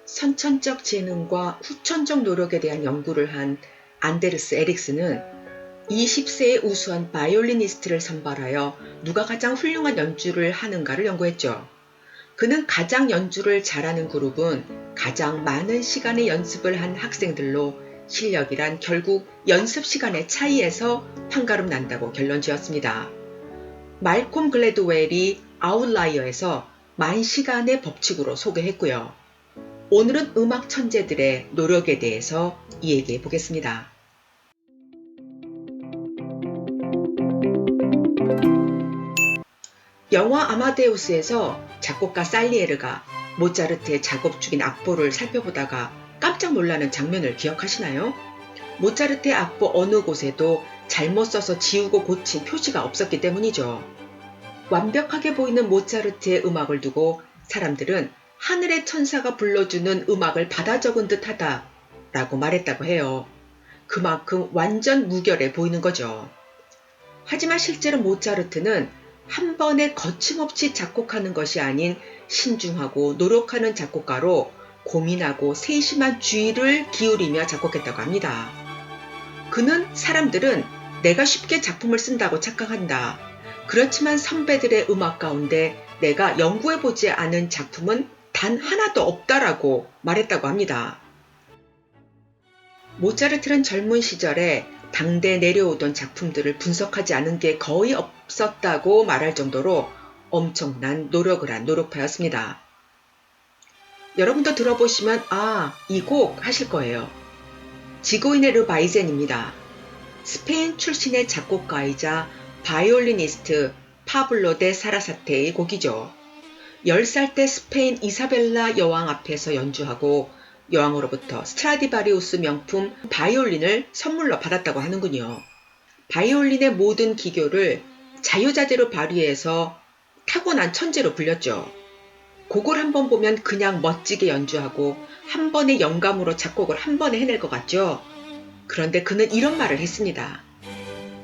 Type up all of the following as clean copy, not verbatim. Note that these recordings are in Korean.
선천적 재능과 후천적 노력에 대한 연구를 한 안데르스 에릭스는 20세의 우수한 바이올리니스트를 선발하여 누가 가장 훌륭한 연주를 하는가를 연구했죠. 그는 가장 연주를 잘하는 그룹은 가장 많은 시간의 연습을 한 학생들로 실력이란 결국 연습 시간의 차이에서 판가름 난다고 결론 지었습니다. 말콤 글래드웰이 아웃라이어에서 만시간의 법칙으로 소개했고요. 오늘은 음악 천재들의 노력에 대해서 이야기해 보겠습니다. 영화 아마데우스에서 작곡가 살리에르가 모차르트의 작업 중인 악보를 살펴보다가 깜짝 놀라는 장면을 기억하시나요? 모차르트의 악보 어느 곳에도 잘못 써서 지우고 고친 표시가 없었기 때문이죠. 완벽하게 보이는 모차르트의 음악을 두고 사람들은 하늘의 천사가 불러주는 음악을 받아 적은 듯하다 라고 말했다고 해요. 그만큼 완전 무결해 보이는 거죠. 하지만 실제로 모차르트는 한 번에 거침없이 작곡하는 것이 아닌 신중하고 노력하는 작곡가로 고민하고 세심한 주의를 기울이며 작곡했다고 합니다. 그는 사람들은 내가 쉽게 작품을 쓴다고 착각한다. 그렇지만 선배들의 음악 가운데 내가 연구해보지 않은 작품은 단 하나도 없다라고 말했다고 합니다. 모차르트는 젊은 시절에 당대에 내려오던 작품들을 분석하지 않은 게 거의 없었다고 말할 정도로 엄청난 노력을 한 노력파였습니다. 여러분도 들어보시면 이 곡 하실 거예요. 지고인의 르바이젠입니다. 스페인 출신의 작곡가이자 바이올리니스트 파블로 데 사라사테의 곡이죠. 10살 때 스페인 이사벨라 여왕 앞에서 연주하고 여왕으로부터 스트라디바리우스 명품 바이올린을 선물로 받았다고 하는군요. 바이올린의 모든 기교를 자유자재로 발휘해서 타고난 천재로 불렸죠. 곡을 한번 보면 그냥 멋지게 연주하고 한 번의 영감으로 작곡을 한 번에 해낼 것 같죠. 그런데 그는 이런 말을 했습니다.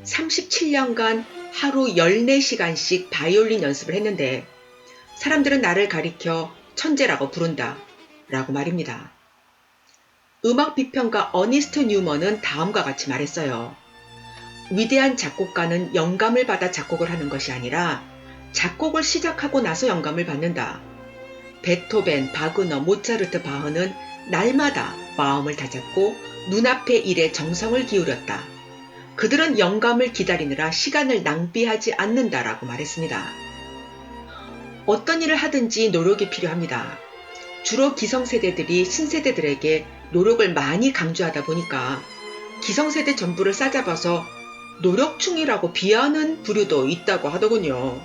37년간 하루 14시간씩 바이올린 연습을 했는데 사람들은 나를 가리켜 천재라고 부른다 라고 말입니다. 음악 비평가 어니스트 뉴먼은 다음과 같이 말했어요. 위대한 작곡가는 영감을 받아 작곡을 하는 것이 아니라 작곡을 시작하고 나서 영감을 받는다. 베토벤, 바그너, 모차르트, 바흐는 날마다 마음을 다잡고 눈앞의 일에 정성을 기울였다. 그들은 영감을 기다리느라 시간을 낭비하지 않는다라고 말했습니다. 어떤 일을 하든지 노력이 필요합니다. 주로 기성세대들이 신세대들에게 노력을 많이 강조하다 보니까 기성세대 전부를 싸잡아서 노력충이라고 비하하는 부류도 있다고 하더군요.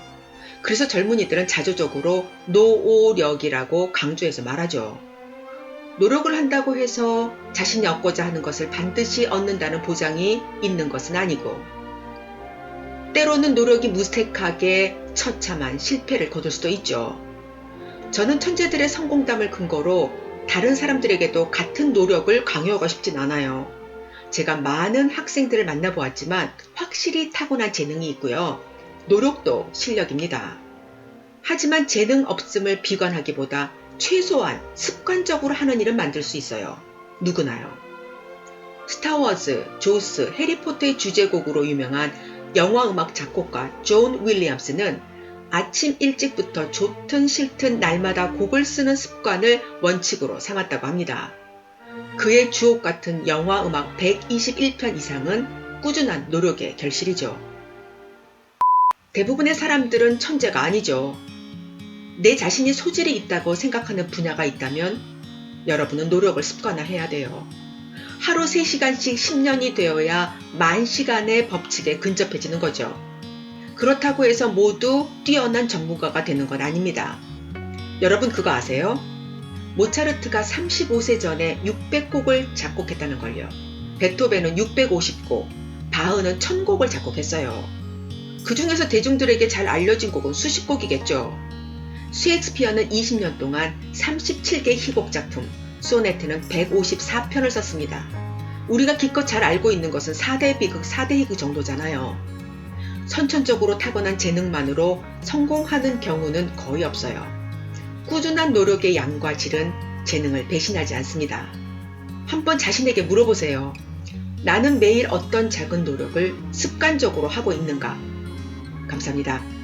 그래서 젊은이들은 자조적으로 노오력이라고 강조해서 말하죠. 노력을 한다고 해서 자신이 얻고자 하는 것을 반드시 얻는다는 보장이 있는 것은 아니고 때로는 노력이 무색하게 처참한 실패를 거둘 수도 있죠. 저는 천재들의 성공담을 근거로 다른 사람들에게도 같은 노력을 강요하고 싶진 않아요. 제가 많은 학생들을 만나보았지만 확실히 타고난 재능이 있고요. 노력도 실력입니다. 하지만 재능 없음을 비관하기보다 최소한 습관적으로 하는 일은 만들 수 있어요. 누구나요. 스타워즈, 조스, 해리포터의 주제곡으로 유명한 영화음악 작곡가 존 윌리엄스는 아침 일찍부터 좋든 싫든 날마다 곡을 쓰는 습관을 원칙으로 삼았다고 합니다. 그의 주옥 같은 영화음악 121편 이상은 꾸준한 노력의 결실이죠. 대부분의 사람들은 천재가 아니죠. 내 자신이 소질이 있다고 생각하는 분야가 있다면 여러분은 노력을 습관화해야 돼요. 하루 3시간씩 10년이 되어야 만시간의 법칙에 근접해지는 거죠. 그렇다고 해서 모두 뛰어난 전문가가 되는 건 아닙니다. 여러분 그거 아세요? 모차르트가 35세 전에 600곡을 작곡했다는 걸요. 베토벤은 650곡, 바흐는 1000곡을 작곡했어요. 그 중에서 대중들에게 잘 알려진 곡은 수십 곡이겠죠. 셰익스피어는 20년 동안 37개의 희곡 작품, 소네트는 154편을 썼습니다. 우리가 기껏 잘 알고 있는 것은 4대 비극, 4대 희극 정도잖아요. 선천적으로 타고난 재능만으로 성공하는 경우는 거의 없어요. 꾸준한 노력의 양과 질은 재능을 배신하지 않습니다. 한번 자신에게 물어보세요. 나는 매일 어떤 작은 노력을 습관적으로 하고 있는가? 감사합니다.